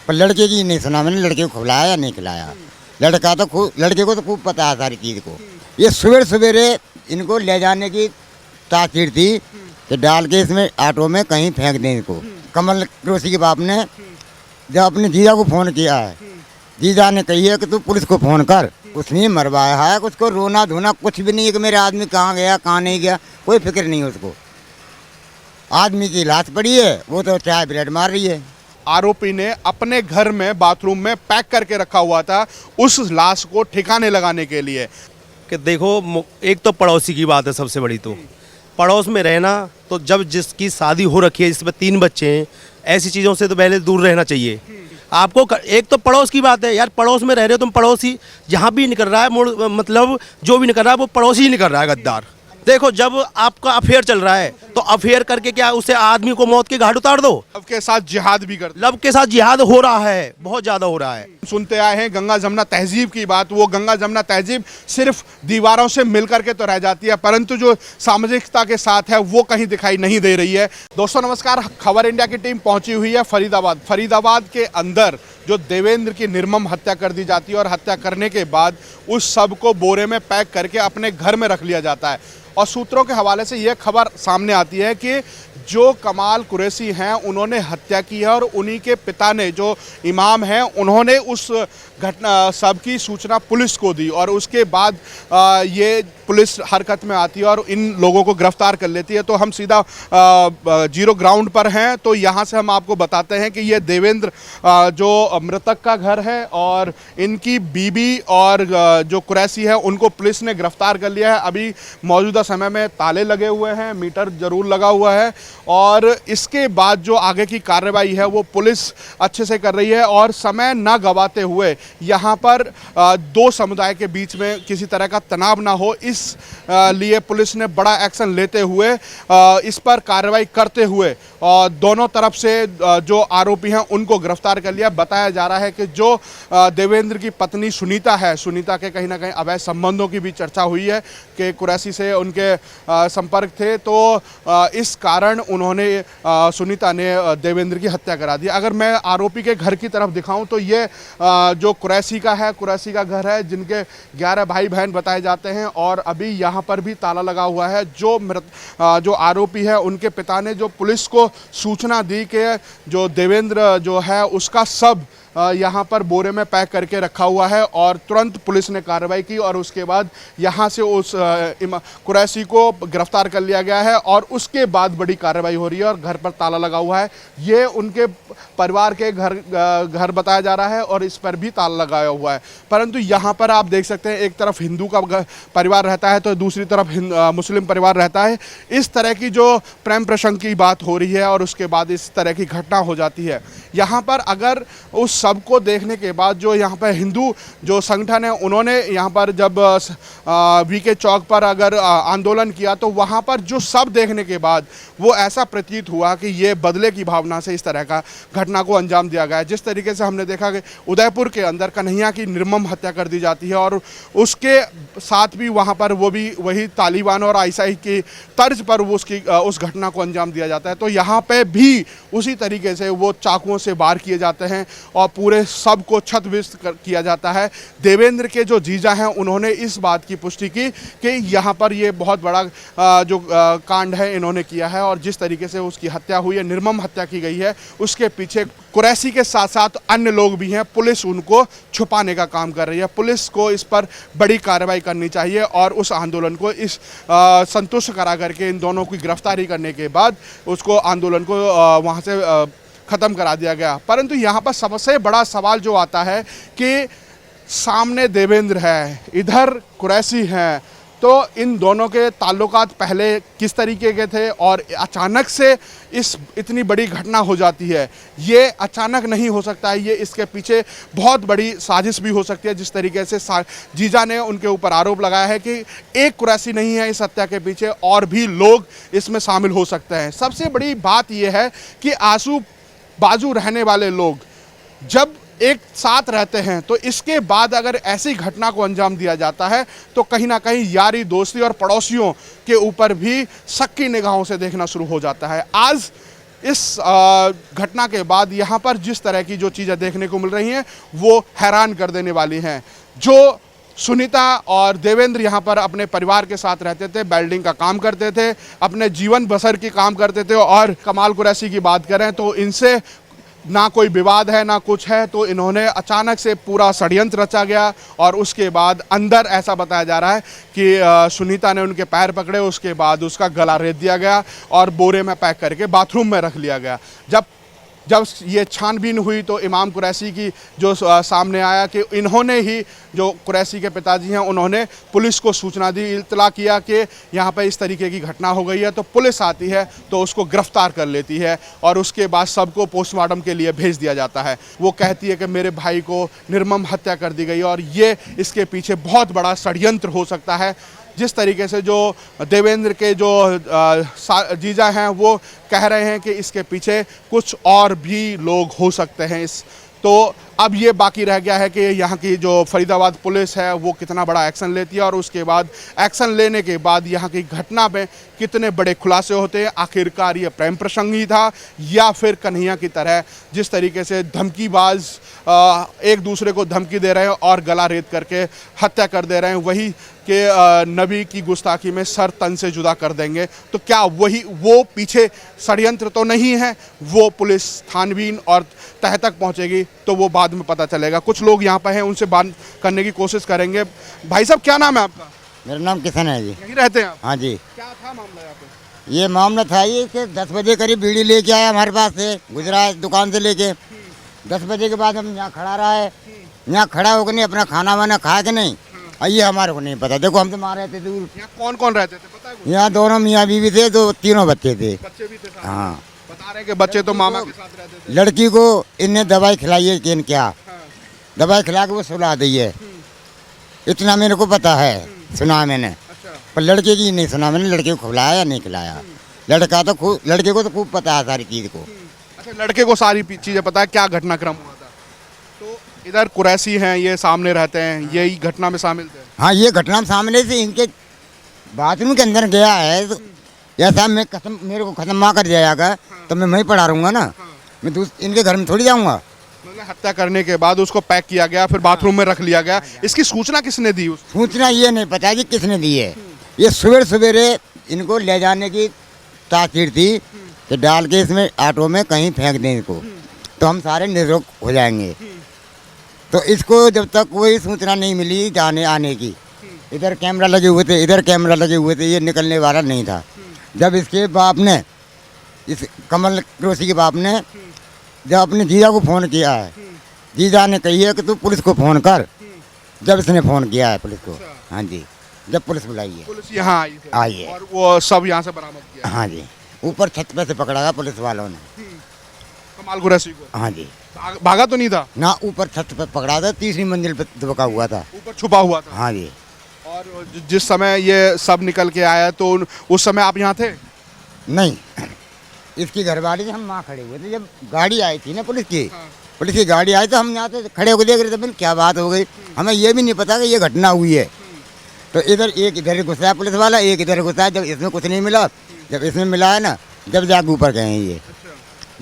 पर लड़के की नहीं सुना मैंने, लड़के को खिलाया या नहीं खिलाया। लड़का तो खूब, लड़के को तो खूब पता है सारी चीज़ को। ये सवेरे सवेरे इनको ले जाने की ताकीर थी कि डाल के इसमें ऑटो में कहीं फेंक दें इसको। कमल रोशी के बाप ने जब अपने जीजा को फ़ोन किया है, जीजा ने कही है कि तू पुलिस को फ़ोन कर। उसने मरवाया है, उसको रोना धोना कुछ भी नहीं है कि मेरे आदमी कहाँ गया कहाँ नहीं गया, कोई फिक्र नहीं है उसको। आदमी की लाश पड़ी है, वो तो चाय ब्रेड मार रही है। आरोपी ने अपने घर में बाथरूम में पैक करके रखा हुआ था उस लाश को ठिकाने लगाने के लिए। कि देखो, एक तो पड़ोसी की बात है सबसे बड़ी, तो पड़ोस में रहना, तो जब जिसकी शादी हो रखी है जिसमें 3 बच्चे हैं, ऐसी चीज़ों से तो पहले दूर रहना चाहिए आपको। एक तो पड़ोस की बात है यार, पड़ोस में रह रहे हो तुम, पड़ोसी जहाँ भी निकल रहा है मतलब जो भी निकल रहा है वो पड़ोसी ही निकल रहा है गद्दार। देखो, जब आपका अफेयर चल रहा है तो अफेयर करके क्या उसे आदमी को मौत के घाट उतार दो? लब के साथ जिहाद भी करते, लब के साथ जिहाद हो रहा है, बहुत ज़्यादा हो रहा है। सुनते आए हैं गंगा जमुना तहजीब की बात। वो गंगा जमुना तहजीब सिर्फ दीवारों से मिल करके तो रह जाती है, परंतु जो सामाजिकता के साथ है वो कहीं दिखाई नहीं दे रही है। दोस्तों नमस्कार, खबर इंडिया की टीम पहुंची हुई है फरीदाबाद। फरीदाबाद के अंदर जो देवेंद्र की निर्मम हत्या कर दी जाती है और हत्या करने के बाद उस सब को बोरे में पैक करके अपने घर में रख लिया जाता है। और सूत्रों के हवाले से यह खबर सामने आती है कि जो कमाल कुरैशी हैं उन्होंने हत्या की है और उन्हीं के पिता ने, जो इमाम हैं, उन्होंने उस घटना सब की सूचना पुलिस को दी और उसके बाद ये पुलिस हरकत में आती है और इन लोगों को गिरफ्तार कर लेती है। तो हम सीधा जीरो ग्राउंड पर हैं, तो यहाँ से हम आपको बताते हैं कि ये देवेंद्र जो मृतक का घर है और इनकी बीबी और जो कुरैशी है उनको पुलिस ने गिरफ्तार कर लिया है। अभी मौजूदा समय में ताले लगे हुए हैं, मीटर जरूर लगा हुआ है और इसके बाद जो आगे की कार्रवाई है वो पुलिस अच्छे से कर रही है। और समय ना गवाते हुए यहाँ पर 2 समुदाय के बीच में किसी तरह का तनाव ना हो, इस लिए पुलिस ने बड़ा एक्शन लेते हुए इस पर कार्रवाई करते हुए दोनों तरफ से जो आरोपी हैं उनको गिरफ्तार कर लिया। बताया जा रहा है कि जो देवेंद्र की पत्नी सुनीता है, सुनीता के कहीं ना कहीं अवैध संबंधों की भी चर्चा हुई है कि कुरैशी से उनके संपर्क थे, तो इस कारण उन्होंने सुनीता ने देवेंद्र की हत्या करा दी। अगर मैं आरोपी के घर की तरफ दिखाऊं तो ये जो कुरैशी का है, कुरैशी का घर है जिनके 11 भाई बहन बताए जाते हैं और अभी यहाँ पर भी ताला लगा हुआ है। जो आरोपी है उनके पिता ने जो पुलिस को सूचना दी कि जो देवेंद्र जो है उसका सब यहाँ पर बोरे में पैक करके रखा हुआ है और तुरंत पुलिस ने कार्रवाई की और उसके बाद यहाँ से उस कुरैशी को गिरफ्तार कर लिया गया है और उसके बाद बड़ी कार्रवाई हो रही है और घर पर ताला लगा हुआ है। ये उनके परिवार के घर बताया जा रहा है और इस पर भी ताला लगाया हुआ है। परंतु यहाँ पर आप देख सकते हैं एक तरफ हिंदू का परिवार रहता है तो दूसरी तरफ मुस्लिम परिवार रहता है। इस तरह की जो प्रेम प्रसंग की बात हो रही है और उसके बाद इस तरह की घटना हो जाती है। यहाँ पर अगर उस सबको देखने के बाद जो यहाँ पर हिंदू जो संगठन है उन्होंने यहाँ पर जब वीके चौक पर अगर आंदोलन किया तो वहाँ पर जो सब देखने के बाद वो ऐसा प्रतीत हुआ कि ये बदले की भावना से इस तरह का घटना को अंजाम दिया गया है। जिस तरीके से हमने देखा कि उदयपुर के अंदर कन्हैया की निर्मम हत्या कर दी जाती है और उसके साथ भी वहाँ पर वो भी वही तालिबान और आईएसआई की तर्ज पर वो उस घटना को अंजाम दिया जाता है। तो यहाँ पे भी उसी तरीके से वो चाकुओं से वार किए जाते हैं और पूरे सब को छतविस्त किया जाता है। देवेंद्र के जो जीजा हैं उन्होंने इस बात की पुष्टि की कि यहाँ पर ये बहुत बड़ा जो कांड है इन्होंने किया है और जिस तरीके से उसकी हत्या हुई है, निर्मम हत्या की गई है, उसके पीछे कुरैशी के साथ साथ अन्य लोग भी हैं। पुलिस उनको छुपाने का काम कर रही है। पुलिस को इस पर बड़ी कार्रवाई करनी चाहिए और उस आंदोलन को इस संतुष्ट करा करके इन दोनों की गिरफ्तारी करने के बाद उसको आंदोलन को वहाँ से ख़त्म करा दिया गया। परंतु यहाँ पर सबसे बड़ा सवाल जो आता है कि सामने देवेंद्र है, इधर कुरैशी हैं, तो इन दोनों के ताल्लुकात पहले किस तरीके के थे और अचानक से इतनी बड़ी घटना हो जाती है। ये अचानक नहीं हो सकता है, ये इसके पीछे बहुत बड़ी साजिश भी हो सकती है। जिस तरीके से जीजा ने उनके ऊपर आरोप लगाया है कि एक कुरैशी नहीं है इस हत्या के पीछे, और भी लोग इसमें शामिल हो सकते हैं। सबसे बड़ी बात यह है कि आंसू बाजू रहने वाले लोग जब एक साथ रहते हैं तो इसके बाद अगर ऐसी घटना को अंजाम दिया जाता है तो कहीं ना कहीं यारी दोस्ती और पड़ोसियों के ऊपर भी शक की निगाहों से देखना शुरू हो जाता है। आज इस घटना के बाद यहाँ पर जिस तरह की जो चीज़ें देखने को मिल रही हैं वो हैरान कर देने वाली हैं। जो सुनीता और देवेंद्र यहाँ पर अपने परिवार के साथ रहते थे, वेल्डिंग का काम करते थे, अपने जीवन बसर की काम करते थे, और कमाल कुरैशी की बात करें तो इनसे ना कोई विवाद है ना कुछ है, तो इन्होंने अचानक से पूरा षड्यंत्र रचा गया और उसके बाद अंदर ऐसा बताया जा रहा है कि सुनीता ने उनके पैर पकड़े, उसके बाद उसका गला रेत दिया गया और बोरे में पैक करके बाथरूम में रख लिया गया। जब ये छानबीन हुई तो इमाम कुरैशी की जो सामने आया कि इन्होंने ही, जो कुरैशी के पिताजी हैं, उन्होंने पुलिस को सूचना दी, इत्तला किया कि यहाँ पर इस तरीके की घटना हो गई है। तो पुलिस आती है तो उसको गिरफ्तार कर लेती है और उसके बाद सबको पोस्टमार्टम के लिए भेज दिया जाता है। वो कहती है कि मेरे भाई को निर्मम हत्या कर दी गई और ये इसके पीछे बहुत बड़ा षड्यंत्र हो सकता है। जिस तरीके से जो देवेंद्र के जो जीजा हैं वो कह रहे हैं कि इसके पीछे कुछ और भी लोग हो सकते हैं। तो अब ये बाकी रह गया है कि यहाँ की जो फरीदाबाद पुलिस है वो कितना बड़ा एक्शन लेती है और उसके बाद एक्शन लेने के बाद यहाँ की घटना में कितने बड़े खुलासे होते हैं। आखिरकार ये प्रेम प्रसंग ही था या फिर कन्हैया की तरह जिस तरीके से धमकीबाज एक दूसरे को धमकी दे रहे हैं और गला रेत करके हत्या कर दे रहे हैं, वही कि नबी की गुस्ताखी में सर तन से जुदा कर देंगे। तो क्या वही वो पीछे षड्यंत्र तो नहीं है? वो पुलिस छानबीन और तह तक पहुंचेगी तो वो बाद में पता चलेगा। कुछ लोग यहाँ पर हैं, उनसे बात करने की कोशिश करेंगे। भाई साहब, क्या नाम है आपका? मेरा नाम किशन है जी। यहीं रहते हैं आप? हाँ जी। क्या था मामला यहाँ पे? ये मामला था ये कि 10 बजे करीब बीड़ी लेके आया हमारे पास से, गुजरा दुकान से लेके। 10 बजे के बाद हम यहाँ खड़ा रहा है, यहाँ खड़ा होकर नहीं अपना खाना वाना खाया कि नहीं, ये हमारे को नहीं पता। देखो हम तो वहाँ रहते दूर। यहाँ कौन कौन रहते थे पता है? यहाँ दोनों मियाँ बीवी थे, दो तीनों बच्चे थे। बच्चे भी थे साथ? हाँ। बता रहे हैं कि बच्चे तो मामा के साथ रहते थे। लड़की को इनने दवाई खिलाई है कि क्या दवाई खिला के वो सुला दी है, इतना मेरे को पता है, सुना मैंने। अच्छा। पर लड़के की नहीं सुना मैंने, लड़के को खिलाया या नहीं खिलाया। लड़के को तो खूब पता है सारी चीज़ को। अच्छा, लड़के को सारी चीज़ें पता है क्या घटनाक्रम हुआ था। तो इधर कुरैशी हैं, ये सामने रहते हैं, यही घटना में शामिल थे? हाँ, ये घटना में सामने से इनके बाथरूम के अंदर गया है तो ऐसा मैं कसम, मेरे को खत्म ना कर जाएगा तो मैं वहीं पड़ा रहूँगा ना, मैं इनके घर में थोड़ी जाऊँगा। मतलब हत्या करने के बाद उसको पैक किया गया, फिर बाथरूम में रख लिया गया। इसकी सूचना किसने दी? सूचना ये नहीं पता कि किसने दी है। ये सवेरे इनको ले जाने की ताकीर थी कि डाल के इसमें ऑटो में कहीं फेंक दें इसको, तो हम सारे निरोग हो जाएंगे। तो इसको जब तक कोई सूचना नहीं मिली जाने आने की, इधर कैमरा लगे हुए थे, इधर कैमरा लगे हुए थे, ये निकलने वाला नहीं था। जब इसके बाप ने, इस कमल कुरैशी के बाप ने जब अपने जीजा को फ़ोन किया है, जीजा ने कही है कि तू पुलिस को फ़ोन कर। जब इसने फ़ोन किया है पुलिस को, हाँ जी, जब पुलिस बुलाई है, पुलिस यहाँ आई है और वो सब यहाँ से बरामद किया। हाँ जी, ऊपर छत पे से पकड़ा पुलिस वालों ने कमाल कुरैशी को। हाँ जी। भागा तो नहीं था ना, ऊपर छत पे पकड़ा था, तीसरी मंजिल पे दबका हुआ था, ऊपर छुपा हुआ था। हाँ जी। और जिस समय ये सब निकल के आया तो उस समय आप यहाँ थे? नहीं, इसकी घरवाली से हम वहाँ खड़े हुए थे जब गाड़ी आई थी ना पुलिस की। पुलिस की गाड़ी आई तो हम यहाँ से खड़े होकर देख रहे थे, मैंने क्या बात हो गई, हमें ये भी नहीं पता कि ये घटना हुई है। तो एक इधर घुसा पुलिस वाला, एक इधर घुसा। जब इसमें कुछ नहीं मिला, जब इसमें मिला है ना, जब जाके ऊपर गए हैं ये।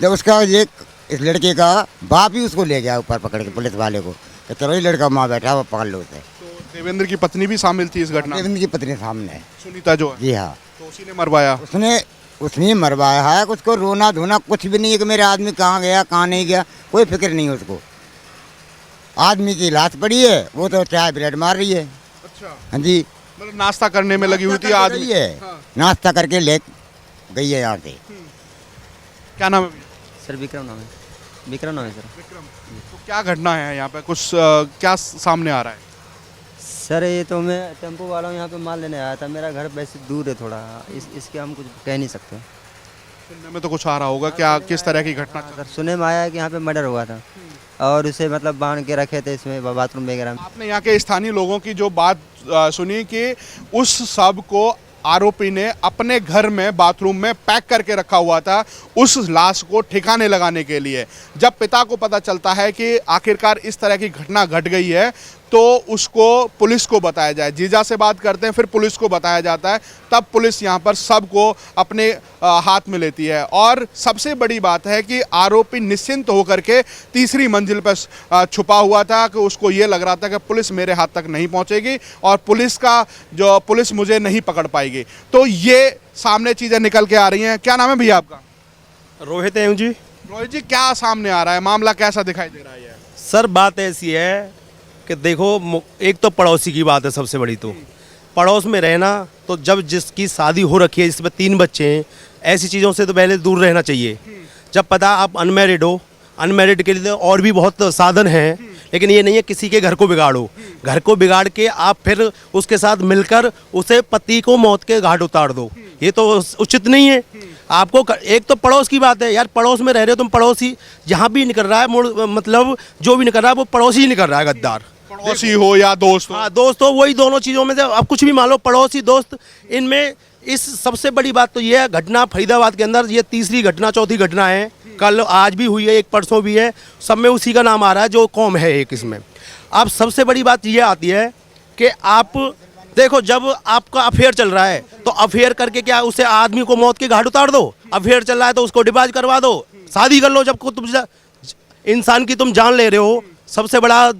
जब उसका ये इस लड़के का बाप ही उसको ले गया ऊपर पकड़ के पुलिस वाले को, तो चलो ये लड़का वहाँ बैठा वो पकड़ लो उसे। तो देवेंद्र की पत्नी भी शामिल थी इस घटना में? देवेंद्र की पत्नी सामने है, सुनीता जो है। जी हाँ। तो उसी ने मरवाया? उसने मरवाया है। उसको रोना धोना कुछ भी नहीं है कि मेरे आदमी कहाँ गया कहाँ नहीं गया, कोई फिक्र नहीं है उसको। आदमी की लाश पड़ी है, वो तो चाय ब्रेड मार रही है। अच्छा। हाँ जी, मतलब नाश्ता करने में लगी हुई थी आदमी है। हाँ। नाश्ता करके ले गई है यहाँ से। क्या नाम है? सर विक्रम नाम है। विक्रम नाम है सर। विक्रम। तो क्या घटना है यहाँ पे, कुछ क्या सामने आ रहा है? सर ये तो मैं टेम्पो वाला हूँ, यहाँ पे माल लेने आया था। मेरा घर वैसे दूर है थोड़ा, इसके हम कुछ कह नहीं सकते। सुनने में तो कुछ आ रहा होगा, क्या किस तरह की घटना? सर सुने में आया है कि यहाँ पे मर्डर हुआ था और उसे मतलब बांध के रखे थे इसमें बाथरूम वगैरह में। आपने यहाँ के स्थानीय लोगों की जो बात सुनी कि उस सब को आरोपी ने अपने घर में बाथरूम में पैक करके रखा हुआ था उस लाश को ठिकाने लगाने के लिए। जब पिता को पता चलता है कि आखिरकार इस तरह की घटना घट गई है तो उसको पुलिस को बताया जाए। जीजा से बात करते हैं, फिर पुलिस को बताया जाता है, तब पुलिस यहाँ पर सबको अपने हाथ में लेती है। और सबसे बड़ी बात है कि आरोपी निश्चिंत होकर के तीसरी मंजिल पर छुपा हुआ था कि उसको ये लग रहा था कि पुलिस मेरे हाथ तक नहीं पहुँचेगी और पुलिस मुझे नहीं पकड़ पाएगी। तो ये सामने चीज़ें निकल के आ रही हैं। क्या नाम है भैया आपका? रोहित है जी। रोहित जी, क्या सामने आ रहा है, मामला कैसा दिखाई दे रहा है? सर बात ऐसी है कि देखो, एक तो पड़ोसी की बात है सबसे बड़ी। तो पड़ोस में रहना, तो जब जिसकी शादी हो रखी है, जिसमें 3 बच्चे हैं, ऐसी चीज़ों से तो पहले दूर रहना चाहिए। जब पता आप अनमैरिड हो, अनमैरिड के लिए तो और भी बहुत साधन हैं, लेकिन ये नहीं है किसी के घर को बिगाड़ो। घर को बिगाड़ के आप फिर उसके साथ मिलकर उसे पति को मौत के घाट उतार दो, ये तो उचित नहीं है। आपको एक तो पड़ोस की बात है यार, पड़ोस में रह रहे हो तुम, पड़ोसी जहाँ भी निकल रहा है, मतलब जो भी निकल रहा है वो पड़ोसी ही निकल रहा है, गद्दार। पड़ोसी हो या दोस्त हो। हाँ, दोस्त हो, वही दोनों चीज़ों में से अब कुछ भी मान लो, पड़ोसी दोस्त, इनमें इस सबसे बड़ी बात तो ये है, घटना फरीदाबाद के अंदर ये तीसरी घटना, चौथी घटना है। कल आज भी हुई है, एक परसों भी है, सब में उसी का नाम आ रहा है जो कौम है एक इसमें। अब सबसे बड़ी बात ये आती है कि आप देखो, जब आपका अफेयर चल रहा है तो अफेयर करके क्या उसे आदमी को मौत के घाट उतार दो? अफेयर चल रहा है तो उसको डिवोर्स करवा दो, शादी कर लो। जब को तुम इंसान की तुम जान ले रहे हो, सबसे बड़ा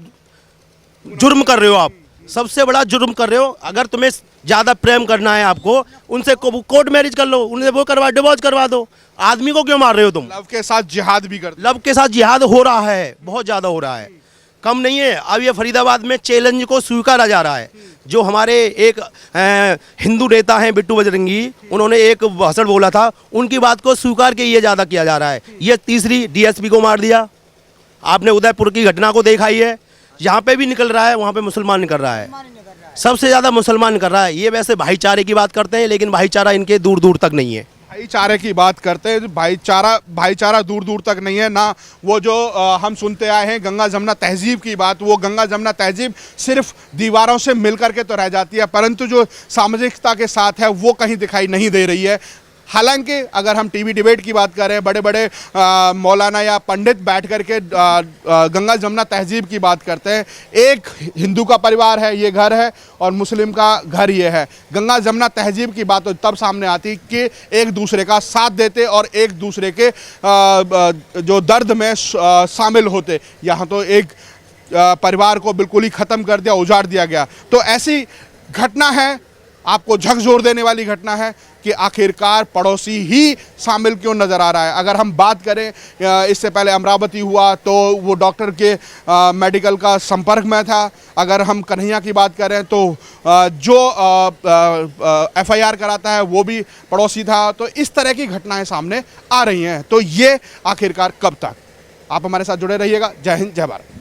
जुर्म कर रहे हो आप, सबसे बड़ा जुर्म कर रहे हो। अगर तुम्हें ज़्यादा प्रेम करना है आपको, उनसे कोर्ट मैरिज कर लो, उन्हें वो करवा, डिवोर्स करवा दो। आदमी को क्यों मार रहे हो तुम? लव के साथ जिहाद भी करते। लव के साथ जिहाद हो रहा है, बहुत ज़्यादा हो रहा है, कम नहीं है। अब ये फरीदाबाद में चैलेंज को स्वीकारा जा रहा है। जो हमारे एक हिंदू नेता हैं बिट्टू बजरंगी, उन्होंने एक भाषण बोला था, उनकी बात को स्वीकार के ये ज़्यादा किया जा रहा है। ये तीसरी डीएसपी को मार दिया। आपने उदयपुर की घटना को देखा ही है, यहाँ पे भी निकल रहा है, वहाँ पे मुसलमान निकल रहा है, सबसे ज़्यादा मुसलमान कर रहा है। ये वैसे भाईचारे की बात करते हैं, लेकिन भाईचारा इनके दूर दूर तक नहीं है। भाईचारे की बात करते हैं, भाईचारा दूर दूर तक नहीं है ना। वो जो हम सुनते आए हैं गंगा जमुना तहजीब की बात, वो गंगा जमुना तहजीब सिर्फ दीवारों से मिल करके तो रह जाती है, परंतु जो सामाजिकता के साथ है वो कहीं दिखाई नहीं दे रही है। हालांकि अगर हम टीवी डिबेट की बात करें, बड़े बड़े मौलाना या पंडित बैठ करके गंगा जमुना तहजीब की बात करते हैं। एक हिंदू का परिवार है, ये घर है, और मुस्लिम का घर ये है। गंगा जमुना तहजीब की बात तो तब सामने आती कि एक दूसरे का साथ देते और एक दूसरे के जो दर्द में शामिल होते। यहाँ तो एक परिवार को बिल्कुल ही ख़त्म कर दिया, उजाड़ दिया गया। तो ऐसी घटना है, आपको झकझोर देने वाली घटना है कि आखिरकार पड़ोसी ही शामिल क्यों नज़र आ रहा है। अगर हम बात करें, इससे पहले अमरावती हुआ तो वो डॉक्टर के मेडिकल का संपर्क में था। अगर हम कन्हैया की बात करें तो जो एफआईआर कराता है वो भी पड़ोसी था। तो इस तरह की घटनाएं सामने आ रही हैं। तो ये आखिरकार कब तक? आप हमारे साथ जुड़े रहिएगा। जय हिंद, जय भारत।